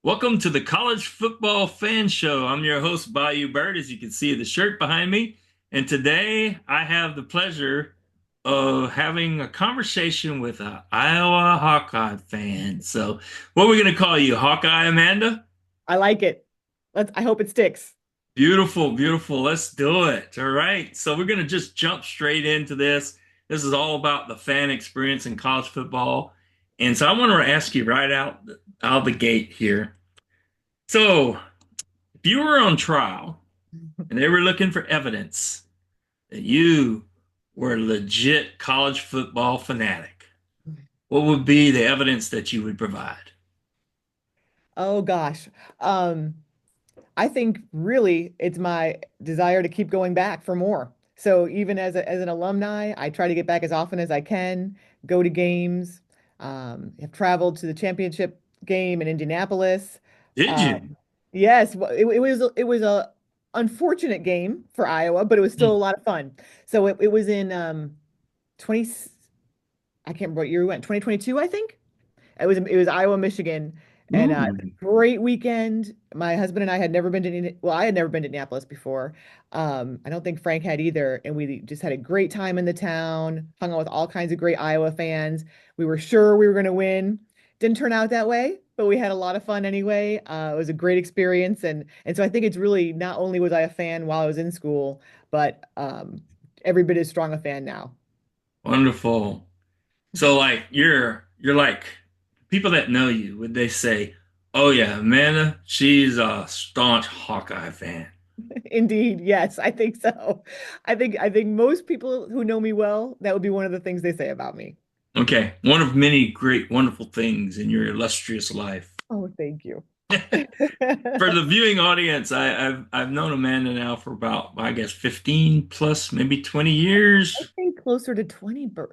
Welcome to the College Football Fan Show. I'm your host, Bayou Bird, as you can see the shirt behind me. And today I have the pleasure of having a conversation with an Iowa Hawkeye fan. So, what are we going to call you, Hawkeye Amanda? I like it. I hope it sticks. Beautiful, beautiful. Let's do it. All right. So, we're going to just jump straight into this. This is all about the fan experience in college football. And so, I want to ask you right out the gate here. So, if you were on trial and they were looking for evidence that you were a legit college football fanatic, what would be the evidence that you would provide? Oh gosh. Um, I think really it's my desire to keep going back for more. So even as an alumni, I try to get back as often as I can, go to games, have traveled to the championship game in Indianapolis. Did you? Um, yes, it was a unfortunate game for Iowa, but it was still a lot of fun. So it was in 20 I can't remember what year we went, 2022, I think. It was Iowa, Michigan, and Ooh. great weekend. My husband and I had never been to well, I had never been to Indianapolis before. I don't think Frank had either, and we just had a great time in the town. Hung out with all kinds of great Iowa fans. We were sure we were going to win. Didn't turn out that way, but we had a lot of fun anyway. It was a great experience, and so I think it's really not only was I a fan while I was in school, but every bit as strong a fan now. Wonderful. So like you're like people that know you, would they say, "Oh yeah, Amanda, she's a staunch Hawkeye fan." Indeed, yes, I think so. I think most people who know me well, that would be one of the things they say about me. Okay, one of many great, wonderful things in your illustrious life. Oh, thank you. For I the viewing audience, I've known Amanda now for about, I guess, 15 plus, maybe 20 years, think closer to 20, but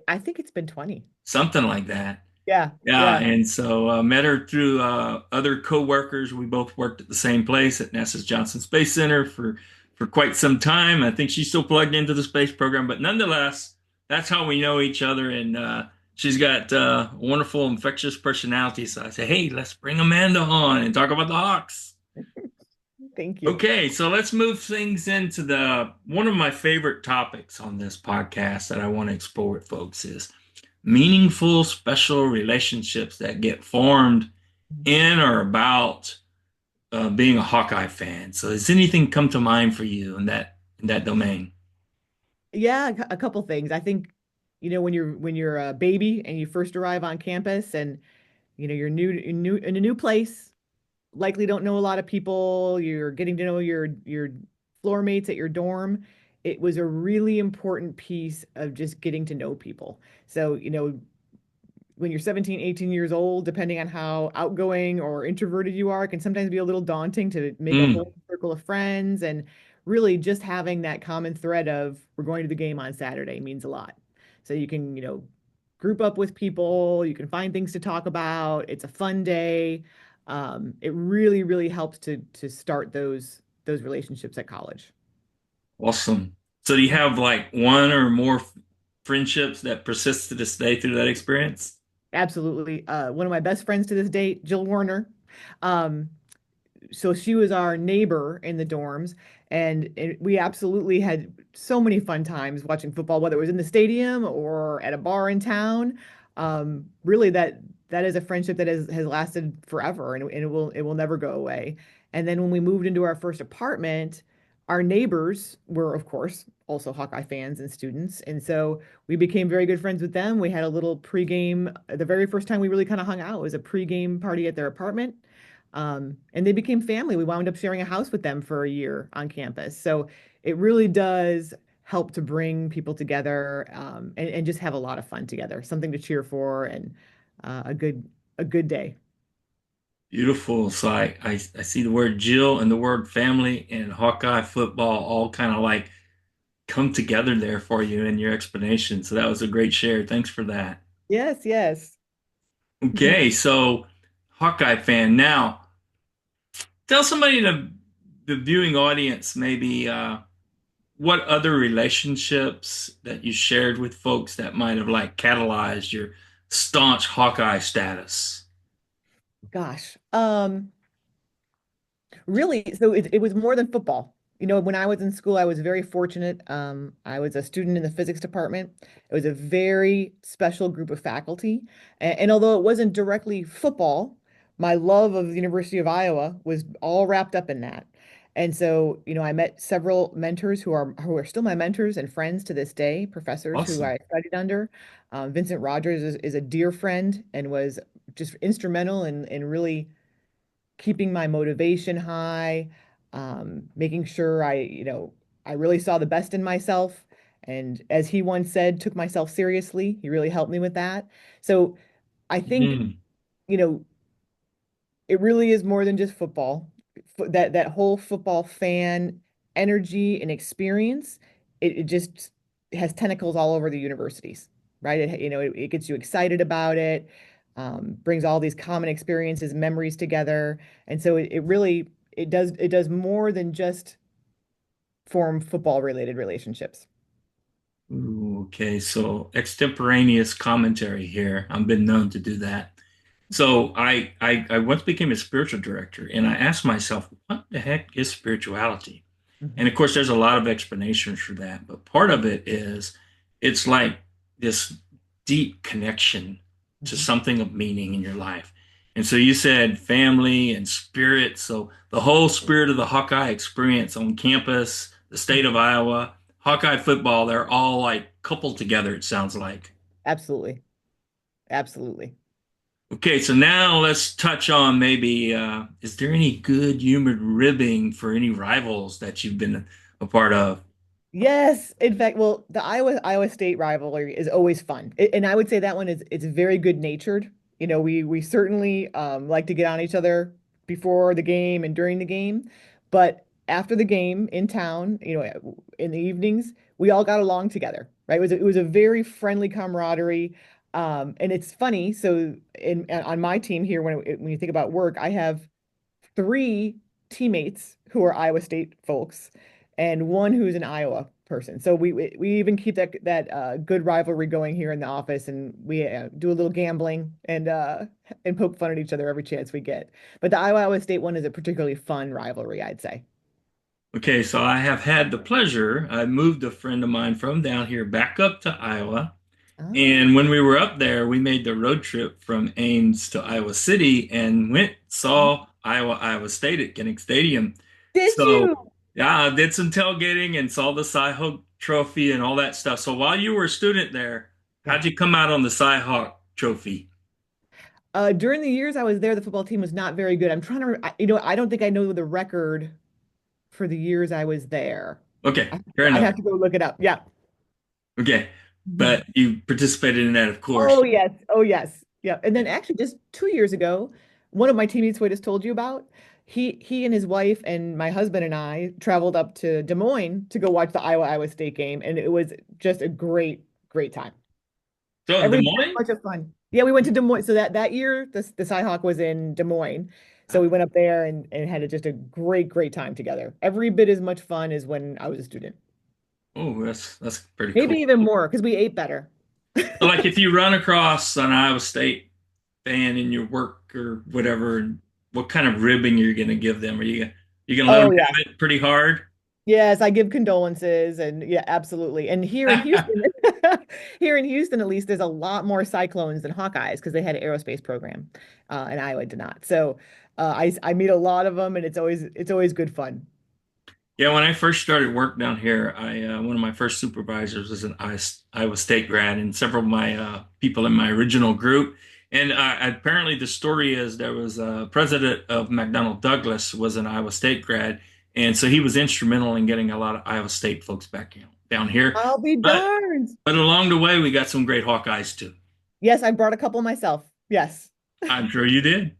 I think it's been 20. something like that. Yeah, Yeah, yeah. and so met her through other co-workers. We both worked at the same place at NASA's Johnson Space Center for quite some time. I think she's still plugged into the space program, but nonetheless, that's how we know each other. And she's got a wonderful, infectious personality. So I say, hey, let's bring Amanda on and talk about the Hawks. Thank you. Okay, so let's move things into the one of my favorite topics on this podcast that I want to explore with folks is meaningful, special relationships that get formed in or about being a Hawkeye fan. So, has anything come to mind for you in that domain? Yeah, a couple things. I think, when you're a baby and you first arrive on campus and you're new in a new place, likely don't know a lot of people. You're getting to know your floor mates at your dorm. It was a really important piece of just getting to know people. So, when you're 17, 18 years old, depending on how outgoing or introverted you are, it can sometimes be a little daunting to make a Mm, whole circle of friends. And really just having that common thread of we're going to the game on Saturday means a lot. So you can, group up with people, you can find things to talk about. It's a fun day. It really, really helps to start those relationships at college. awesome. So, do you have like one or more friendships that persist to this day through that experience? Absolutely. One of my best friends to this date, Jill Warner. Um, so she was our neighbor in the dorms, and we absolutely had so many fun times watching football, whether it was in the stadium or at a bar in town. Really, that is a friendship that has lasted forever, and it will never go away. And then when we moved into our first apartment, our neighbors were, of course, also Hawkeye fans and students, and so we became very good friends with them. We had a little pregame. The very first time we really kind of hung out was a pregame party at their apartment. And they became family. We wound up sharing a house with them for a year on campus. So it really does help to bring people together, and just have a lot of fun together, something to cheer for, and a good day. Beautiful. So, I see the word Jill and the word family and Hawkeye football all kind of like come together there for you in your explanation. So, that was a great share. Thanks for that. Yes, yes. Okay, so Hawkeye fan. Now, tell somebody in the viewing audience maybe what other relationships that you shared with folks that might have like catalyzed your staunch Hawkeye status. Gosh. Really, so it was more than football. When I was in school, I was very fortunate. I was a student in the physics department. It was a very special group of faculty. And although it wasn't directly football, my love of the University of Iowa was all wrapped up in that. And so, I met several mentors who are still my mentors and friends to this day, professors who Awesome. I studied under. Vincent Rogers is a dear friend and was just instrumental in really keeping my motivation high, making sure I really saw the best in myself. And as he once said, took myself seriously. He really helped me with that. So I think, Mm. you know, it really is more than just football. That whole football fan energy and experience, it just has tentacles all over the universities, right? It gets you excited about it, brings all these common experiences, memories together, and so it really it does more than just form football related relationships. Ooh, okay, so extemporaneous commentary here. I've been known to do that. So I once became a spiritual director, and I asked myself, what the heck is spirituality? And Mhm. of course, there's a lot of explanations for that, but part of it is it's like this deep connection to Mhm. something of meaning in your life. And so you said family and spirit. So the whole spirit of the Hawkeye experience on campus, the state of Iowa, Hawkeye football, they're all like coupled together, it sounds like. Absolutely. Absolutely. Okay, so now let's touch on maybe is there any good humored ribbing for any rivals that you've been a part of? Yes, in fact, well, the Iowa State rivalry is always fun, and I would say that one is it's very good natured. We certainly like to get on each other before the game and during the game, but after the game in town, in the evenings, we all got along together, right? It was a very friendly camaraderie, and it's funny. So on my team here, when you think about work, I have three teammates who are Iowa State folks and one who's an Iowa person. So we even keep that good rivalry going here in the office, and we do a little gambling and poke fun at each other every chance we get. But the Iowa State one is a particularly fun rivalry, I'd say. Okay, so I have had the pleasure. I moved a friend of mine from down here back up to Iowa. Oh, And when we were up there, we made the road trip from Ames to Iowa City and went saw Iowa State at Kinnick Stadium. did So you? yeah, I did some tailgating and saw the Cyhawk Trophy and all that stuff. So while you were a student there, Yeah. how'd you come out on the Cyhawk Trophy? During the years I was there, the football team was not very good. I'm trying to, I don't think I know the record for the years I was there. Okay, I, fair I'd enough. have to go look it up. Yeah. Okay, Mhm. but you participated in that, of Oh course. yes. Oh yes. Yeah. And then actually just 2 years ago, one of my teammates who I just told you about, he and his wife and my husband and I traveled up to Des Moines to go watch the Iowa State game, and it was just a great time. So in Des Every bit Moines? as much of fun. Yeah, we went to Des Moines. So that year, the Cyhawk was in Des Moines. So we went up there and had just a great time together. Every bit as much fun as when I was a student. Oh, that's pretty Maybe cool. even more because we ate better. So like if you run across an Iowa State fan in your work or whatever, what kind of ribbing you're going to give them? Are you going to let them Oh yeah. have it pretty hard? Yes, I give condolences and yeah, absolutely. And here in Houston, here in Houston, at least, there's a lot more Cyclones than Hawkeyes because they had an aerospace program, and Iowa did not. So I meet a lot of them, and it's always good fun. Yeah, when I first started work down here, I one of my first supervisors was an Iowa State grad, and several of my people in my original group. And apparently, the story is there was a president of McDonnell Douglas was an Iowa State grad, and so he was instrumental in getting a lot of Iowa State folks back down here. I'll be But darned. but along the way, we got some great Hawkeyes too. Yes, I brought a couple myself. Yes. I'm sure you did.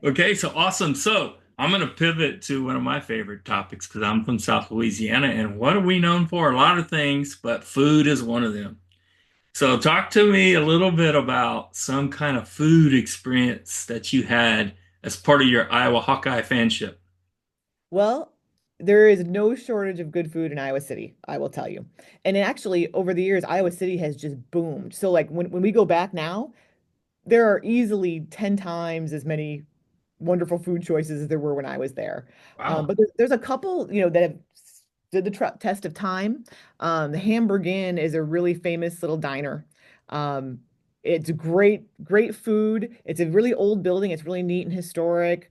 Okay, so awesome. So I'm going to pivot to one of my favorite topics because I'm from South Louisiana. And what are we known for? A lot of things, but food is one of them. So talk to me a little bit about some kind of food experience that you had as part of your Iowa Hawkeye fanship. Well, there is no shortage of good food in Iowa City, I will tell you. And actually, over the years, Iowa City has just boomed. So like when we go back now, there are easily 10 times as many wonderful food choices as there were when I was there. Wow. But there's a couple, that have stood the test of time. The Hamburg Inn is a really famous little diner. Um, it's great, great food. It's a really old building. It's really neat and historic.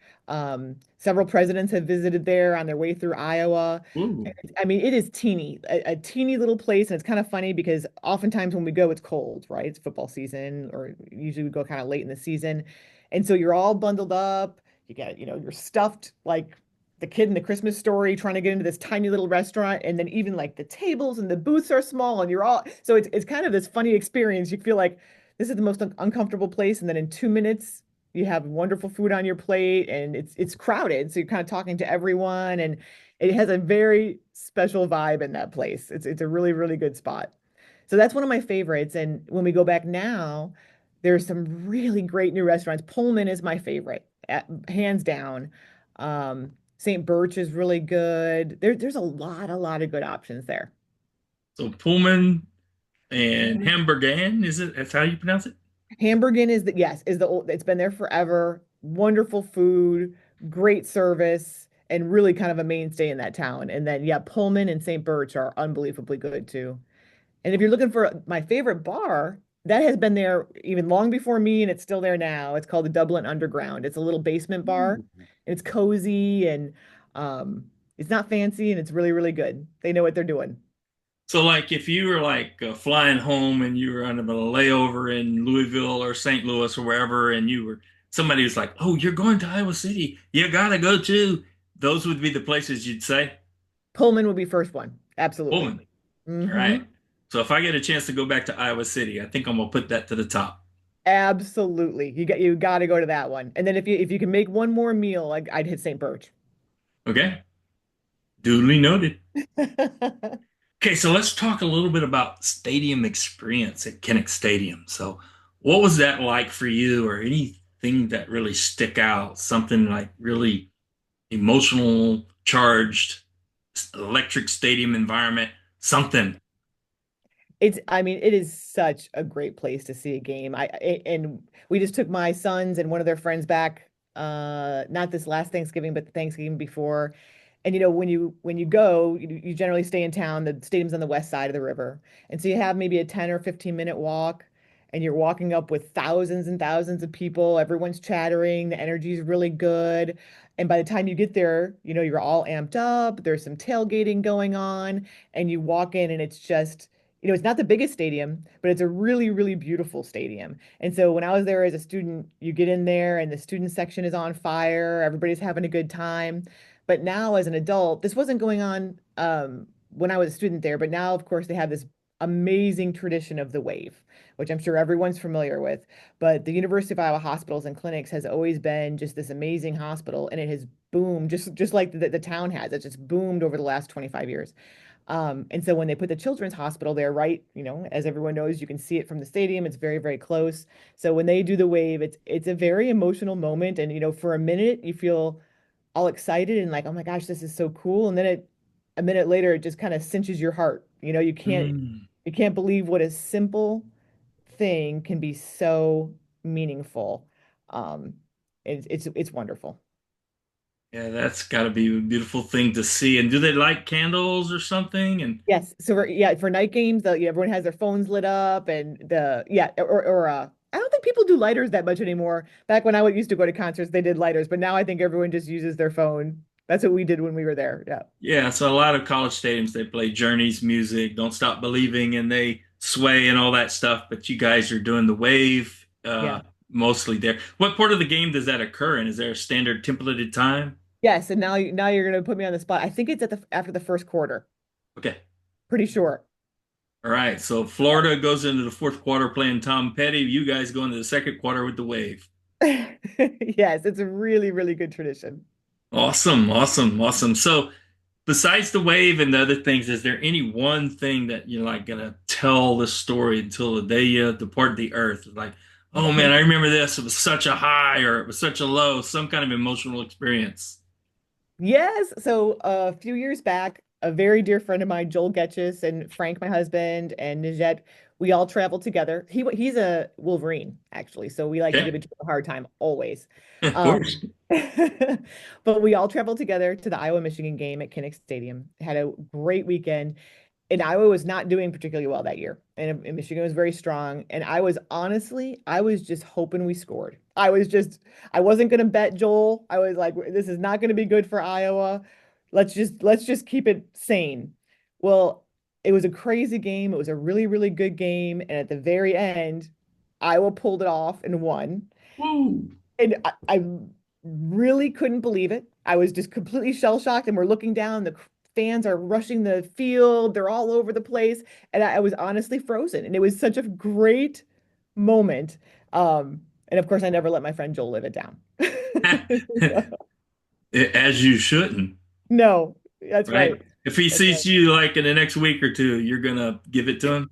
Several presidents have visited there on their way through Iowa. Ooh. I mean, it is teeny, a teeny little place, and it's kind of funny because oftentimes when we go, it's cold, right? It's football season, or usually we go kind of late in the season. And so you're all bundled up. You got, you're stuffed like the kid in the Christmas story trying to get into this tiny little restaurant. And then even like the tables and the booths are small, and you're all, so it's kind of this funny experience. You feel like this is the most uncomfortable place. And then in 2 minutes, you have wonderful food on your plate and it's crowded. So you're kind of talking to everyone, and it has a very special vibe in that place. It's a really, really good spot. So that's one of my favorites. And when we go back now, there's some really great new restaurants. Pullman is my favorite, hands down. St. Birch is really good. There's a lot of good options there. So Pullman and Hamburgan, is it? That's how you pronounce it? Hamburgen is the yes, is the old, it's been there forever. Wonderful food, great service, and really kind of a mainstay in that town. And then yeah, Pullman and St. Birch are unbelievably good too. And if you're looking for my favorite bar, that has been there even long before me, and it's still there now. It's called the Dublin Underground. It's a little basement bar. Ooh. It's cozy and um, it's not fancy, and it's really, really good. They know what they're doing. So, like, if you were like flying home and you were on a layover in Louisville or St. Louis or wherever, and you were somebody was like, "Oh, you're going to Iowa City. You gotta go too." Those would be the places you'd say. Pullman would be first one. Absolutely. Pullman. All Hmm. right. So if I get a chance to go back to Iowa City, I think I'm gonna put that to the top. Absolutely. You got to go to that one. And then if you can make one more meal, like I'd hit St. Birch. Okay. Duly noted. Okay, so let's talk a little bit about stadium experience at Kinnick Stadium. So, what was that like for you, or anything that really stick out? Something like really emotional, charged, electric stadium environment, something. I mean, it is such a great place to see a game. And we just took my sons and one of their friends back, not this last Thanksgiving, but the Thanksgiving before. And when you go, you generally stay in town. The stadium's on the west side of the river. And so you have maybe a 10 or 15-minute walk, and you're walking up with thousands and thousands of people. Everyone's chattering, the energy's really good. And by the time you get there, you're all amped up. There's some tailgating going on, and you walk in and it's just it's not the biggest stadium, but it's a really, really beautiful stadium. And so when I was there as a student, you get in there and the student section is on fire, everybody's having a good time. But now as an adult, this wasn't going on when I was a student there, but now, of course, they have this amazing tradition of the wave, which I'm sure everyone's familiar with. But the University of Iowa Hospitals and Clinics has always been just this amazing hospital, and it has boomed just like the town has. It's just boomed over the last 25 years. And so when they put the children's hospital there, right, as everyone knows, you can see it from the stadium. It's very, very close. So when they do the wave, it's a very emotional moment. And for a minute, you feel all excited and like, oh my gosh, this is so cool. And then a minute later, it just kind of cinches your heart. You can't Mm. you can't believe what a simple thing can be so meaningful. Um, it's wonderful. Yeah, that's got to be a beautiful thing to see. And do they light candles or something? And Yes. So for night games, everyone has their phones lit up, and I don't think people do lighters that much anymore. Back when I used to go to concerts, they did lighters, but now I think everyone just uses their phone. That's what we did when we were there. Yeah. yeah, so a lot of college stadiums they play Journey's music, Don't Stop Believing, and they sway and all that stuff. But you guys are doing the wave Yeah. mostly there. What part of the game does that occur in? Is there a standard templated time? Yes. And now you're gonna put me on the spot. I think it's after the first quarter. Okay. Pretty sure. All right. So Florida goes into the fourth quarter playing Tom Petty. You guys go into the second quarter with the wave. Yes, it's a really, really good tradition. Awesome, awesome, awesome. So besides the wave and the other things, is there any one thing that you're like gonna tell the story until the day you depart the earth? Like, oh man, I remember this. It was such a high or it was such a low, some kind of emotional experience. Yes. So a few years back, a very dear friend of mine, Joel Getches, and Frank, my husband, and Nijette, We all traveled together. He's a Wolverine, actually, so we like to Okay. give each other a hard time always. Of Um, course. but we all traveled together to the Iowa-Michigan game at Kinnick Stadium. Had a great weekend, and Iowa was not doing particularly well that year, and Michigan was very strong. And I was just hoping we scored. I wasn't going to bet Joel. I was like, this is not going to be good for Iowa. Let's just keep it sane. Well, it was a crazy game. It was a really, really good game. And at the very end, Iowa pulled it off and won. Woo. And I really couldn't believe it. I was just completely shell-shocked. And we're looking down, the fans are rushing the field, they're all over the place. And I was honestly frozen. And it was such a great moment. And of course, I never let my friend Joel live it down. As you shouldn't, No, that's right? right. If he That's right. sees you like in the next week or two, you're gonna give it to him.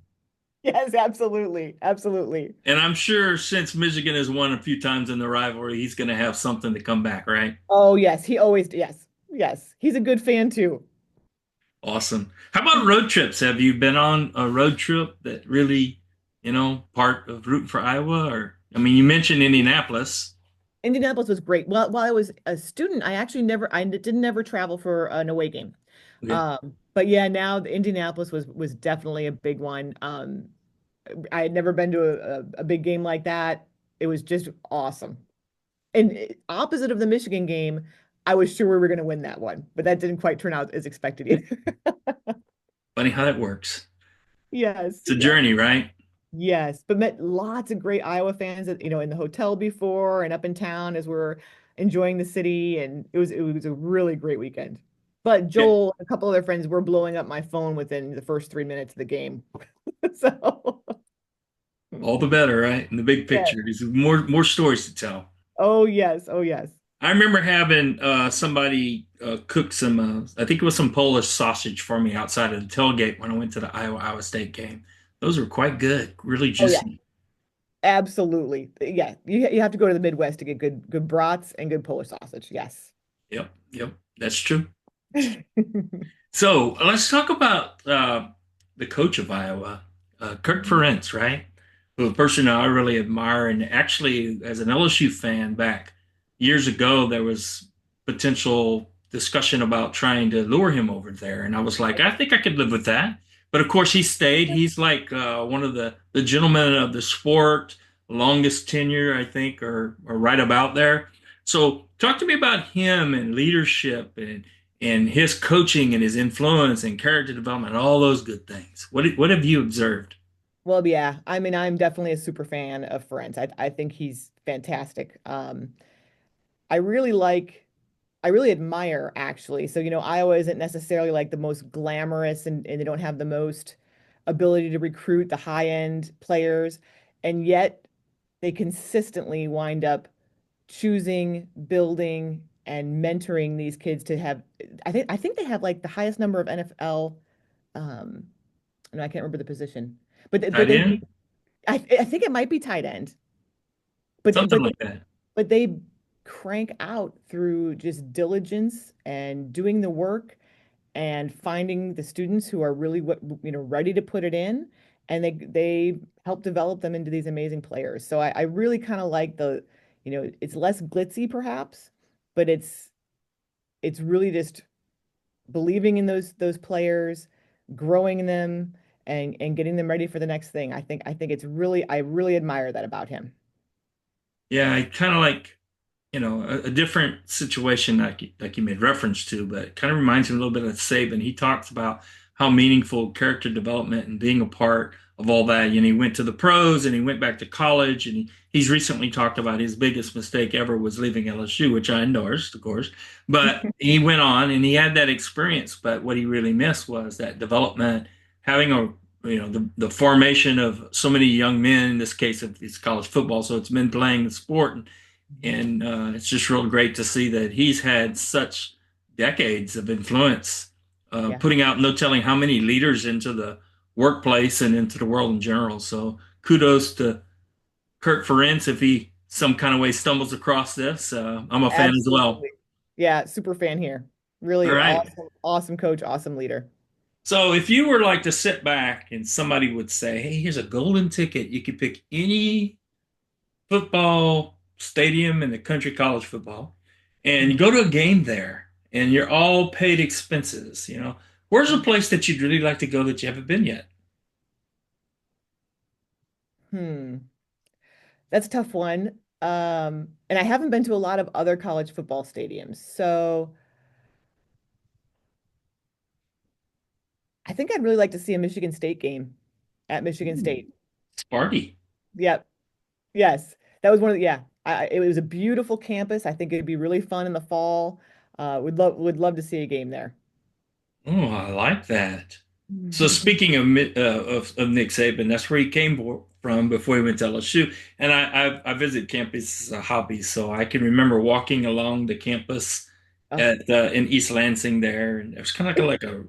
Yes, absolutely. Absolutely. And I'm sure since Michigan has won a few times in the rivalry, he's gonna have something to come back, right? Oh, yes. Yes. Yes. He's a good fan too. Awesome. How about road trips? Have you been on a road trip that really, part of rooting for Iowa? Or, I mean, you mentioned Indianapolis. Indianapolis was great. Well, while I was a student, I didn't never travel for an away game. Okay. But yeah, now the Indianapolis was definitely a big one. I had never been to a big game like that. It was just awesome. And opposite of the Michigan game, I was sure we were going to win that one, but that didn't quite turn out as expected either. Funny how that works. Yes, It's a yes. journey, right? Yes, but met lots of great Iowa fans that, in the hotel before and up in town as we're enjoying the city, and it was a really great weekend. But Yeah. Joel and a couple other friends were blowing up my phone within the first 3 minutes of the game. So All the better, right? In the big yeah. picture, there's more stories to tell. Oh yes, oh yes. I remember having somebody cook some, I think it was some Polish sausage for me outside of the tailgate when I went to the Iowa State game. Those were quite good, really Oh yeah, juicy. absolutely. Yeah, you have to go to the Midwest to get good brats and good Polish sausage. Yes. Yep, yep, that's true. So let's talk about the coach of Iowa, Kirk Ferentz, right? Who a person I really admire, and actually, as an LSU fan back years ago, there was potential discussion about trying to lure him over there, and I was like, I think I could live with that. But of course, he stayed. He's like one of the gentlemen of the sport, longest tenure, I think, or right about there. So, talk to me about him and leadership and his coaching and his influence and character development, all those good things. What have you observed? Well, yeah. I mean, I'm definitely a super fan of Ferenc. I think he's fantastic. I really like, I really admire actually. So, Iowa isn't necessarily like the most glamorous and they don't have the most ability to recruit the high-end players, and yet they consistently wind up choosing, building, and mentoring these kids to have. I think they have like the highest number of NFL. Um, no, I can't remember the position, but Tight they end? I think it might be tight end, but Something but like that. but they crank out through just diligence and doing the work and finding the students who are really ready to put it in, and they help develop them into these amazing players. So I really kind of like it's less glitzy perhaps, but it's really just believing in those players, growing them, and getting them ready for the next thing. I think I really admire that about him. Yeah, I kind of like, a different situation like you made reference to, but it kind of reminds me a little bit of Saban. He talks about how meaningful character development and being a part of all that. He went to the pros and he went back to college, and he's recently talked about his biggest mistake ever was leaving LSU, which I endorsed, of course. But he went on and he had that experience. But what he really missed was that development, having the formation of so many young men. In this case, it's college football, so it's men playing the sport, and it's just real great to see that he's had such decades of influence, Yeah, putting out no telling how many leaders into the workplace and into the world in general. So kudos to Kirk Ferentz if he some kind of way stumbles across this. I'm a fan as well. absolutely. Yeah, super fan here. All Really right. awesome, awesome coach, awesome leader. So if you were like to sit back and somebody would say, "Hey, here's a golden ticket. You could pick any football stadium in the country, college football, and you Mhm. go to a game there, and you're all paid expenses. Where's a place that you'd really like to go that you haven't been yet?" Hmm. That's a tough one. And I haven't been to a lot of other college football stadiums. So I think I'd really like to see a Michigan State game at Michigan Ooh, State. Sparty. Yep. Yes. That was one of the, yeah. It was a beautiful campus. I think it'd be really fun in the fall. Would love to see a game there. Oh, I like that. So Mhm. speaking of Nick Saban, that's where he came from before he went to LSU. And I visit campus as a hobby, so I can remember walking along the campus Oh, at in East Lansing there, and it was kind of like a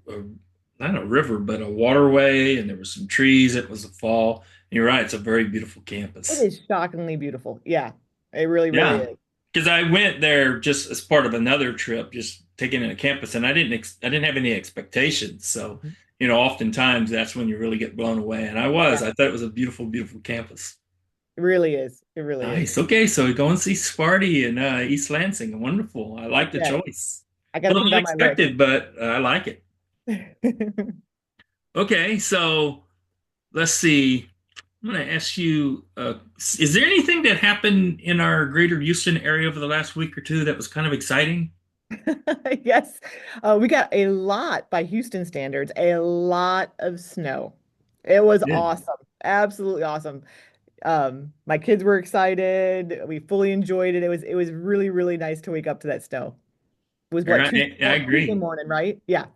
not a river, but a waterway, and there were some trees. It was the fall. And you're right; it's a very beautiful it campus. is shockingly beautiful. Yeah, it really, really Yeah, is. because I went there just as part of another trip, just taking in a campus, and I didn't have any expectations. So, Mhm. oftentimes that's when you really get blown away. And Yeah, I thought it was a beautiful, beautiful campus. it really is. It really is. Nice. Okay, so we go and see Sparty in East Lansing. Wonderful. I like the Yeah, choice. I got A to put little it on my list. unexpected, but I like it. Okay, so let's see. I'm going to ask you, is there anything that happened in our greater Houston area over the last week or two that was kind of exciting? Yes, we got a lot by Houston standards, a lot of snow. It was Good. awesome, absolutely awesome. My kids were excited. We fully enjoyed it. It was really, really nice to wake up to that snow. It was what, I Tuesday agree. morning, right? Yeah,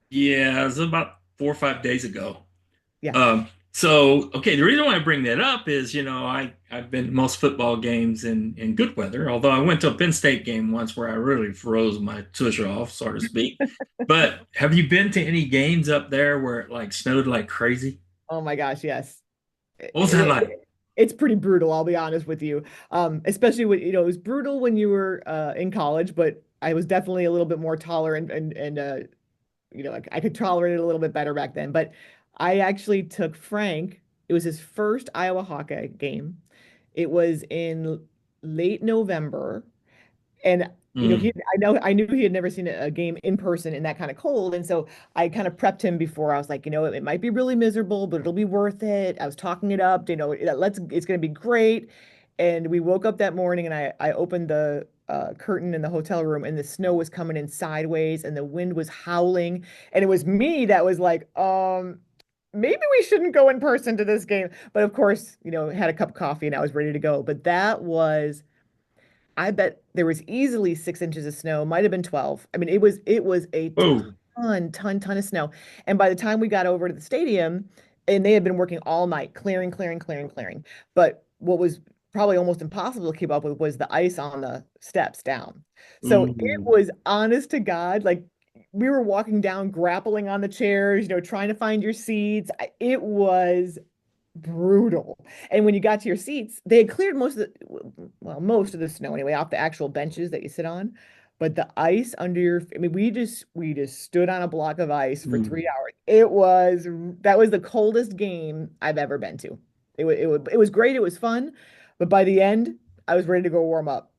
Yeah, it was about 4 or 5 days ago. yeah. Okay, the reason why I bring that up is, I've been to most football games in good weather, although I went to a Penn State game once where I really froze my tush off, so to speak. But have you been to any games up there where it like snowed like crazy? Oh my gosh, yes. What was that like? It's pretty brutal, I'll be honest with you. Especially when, it was brutal when you were in college, but I was definitely a little bit more tolerant and like I could tolerate it a little bit better back then. But I actually took Frank. It was his first Iowa Hawkeye game. It was in late November. And Mm, I knew he had never seen a game in person in that kind of cold. And so I kind of prepped him before. I was like, it might be really miserable, but it'll be worth it. I was talking it up, it's going to be great. And we woke up that morning and I opened the curtain in the hotel room and the snow was coming in sideways and the wind was howling. And it was me that was like, maybe we shouldn't go in person to this game. But of course, had a cup of coffee and I was ready to go. But I bet there was easily 6 inches of snow, might have been 12. I mean, it was a whoa. ton of snow. And by the time we got over to the stadium, and they had been working all night, clearing, clearing, clearing, clearing. But what was probably almost impossible to keep up with was the ice on the steps down. So it Ooh, was honest to God, like we were walking down, grappling on the chairs, trying to find your seats. It was brutal. And when you got to your seats, they had cleared most of the snow anyway, off the actual benches that you sit on. But the ice under I mean, we just stood on a block of ice for ooh. 3 hours. That was the coldest game I've ever been to. It was great. It was fun. But by the end, I was ready to go warm up.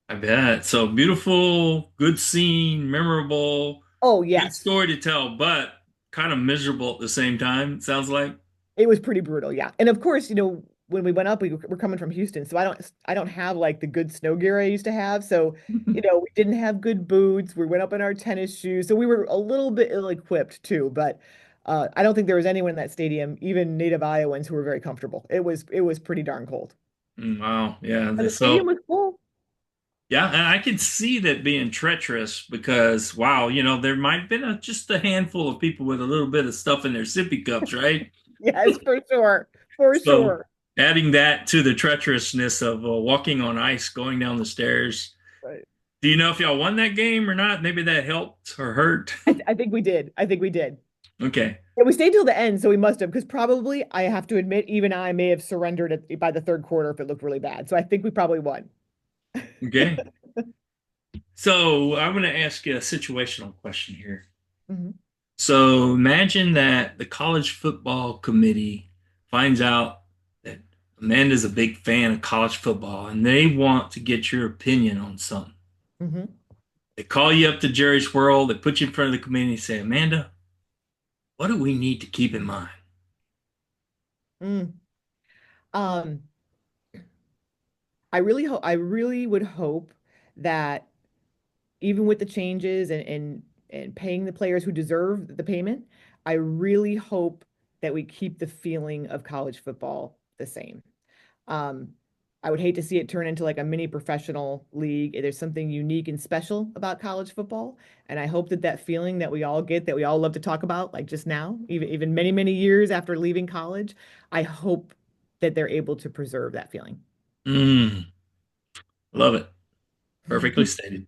I bet. So beautiful, good scene, memorable, Oh, good yes. story to tell, but kind of miserable at the same time, it sounds like. It was pretty brutal, yeah. And of course, when we went up, we were coming from Houston, so I don't have like the good snow gear I used to have. So, we didn't have good boots. We went up in our tennis shoes, so we were a little bit ill-equipped too. But I don't think there was anyone in that stadium, even native Iowans, who were very comfortable. It was pretty darn cold. Wow. Yeah. And the So stadium was full. yeah, and I can see that being treacherous because, wow, there might have been just a handful of people with a little bit of stuff in their sippy cups, right? Yes, for sure. For So sure. adding that to the treacherousness of walking on ice, going down the stairs. Right. Do you know if y'all won that game or not? Maybe that helped or hurt. I think we did. I think we did. Okay. Yeah, we stayed till the end, so we must have, because probably I have to admit, even I may have surrendered by the third quarter if it looked really bad. So I think we probably won. Okay. So I'm going to ask you a situational question here. Mhm. So imagine that the college football committee finds out that Amanda's a big fan of college football and they want to get your opinion on something. Hmm. They call you up to Jerry's World, they put you in front of the committee and say, Amanda, what do we need to keep in mind? Mm. Um, I really would hope that even with the changes and paying the players who deserve the payment, I really hope that we keep the feeling of college football the same. Um, I would hate to see it turn into like a mini professional league. There's something unique and special about college football, and I hope that that feeling that we all get, that we all love to talk about, like just now, even many years after leaving college, I hope that they're able to preserve that feeling. Mm, love it. Perfectly stated.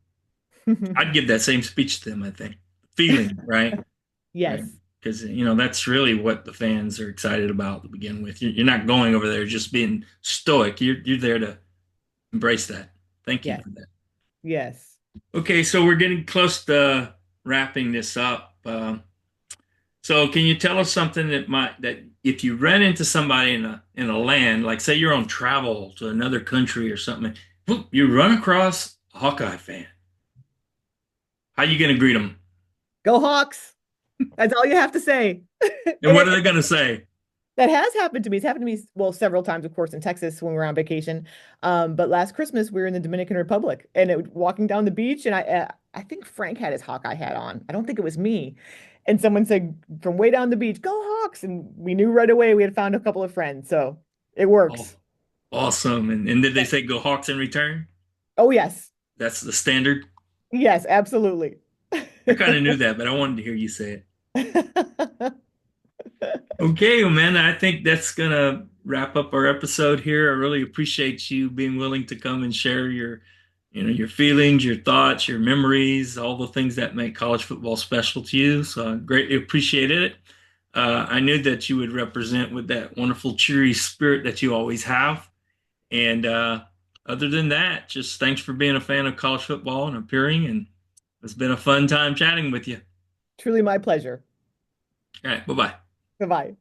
I'd give that same speech to them, I think. Feeling, right? Right. Yes, Because, that's really what the fans are excited about to begin with. You're not going over there just being stoic. You're there to embrace that. Thank you yes, for that. yes. Okay, so we're getting close to wrapping this up. So can you tell us something that if you run into somebody in a land, like say you're on travel to another country or something, whoop, you run across a Hawkeye fan. How you gonna greet them? Go Hawks! That's all you have to say. And And what are they gonna say? that has happened to me. It's happened to me, well, several times, of course, in Texas when we were on vacation. But last Christmas we were in the Dominican Republic, and walking down the beach, and I think Frank had his Hawkeye hat on. I don't think it was me. And someone said from way down the beach, "Go Hawks!" And we knew right away we had found a couple of friends. So it Oh, works. awesome. And did they say go Hawks in return? Oh yes, That's the standard. yes, absolutely. I kind of knew that, but I wanted to hear you say it. Okay, well, man, I think that's gonna wrap up our episode here. I really appreciate you being willing to come and share your feelings, your thoughts, your memories, all the things that make college football special to you. So I greatly appreciated it. I knew that you would represent with that wonderful, cheery spirit that you always have. And other than that, just thanks for being a fan of college football and appearing. And it's been a fun time chatting with you. Truly my pleasure. All right, bye bye. Goodbye.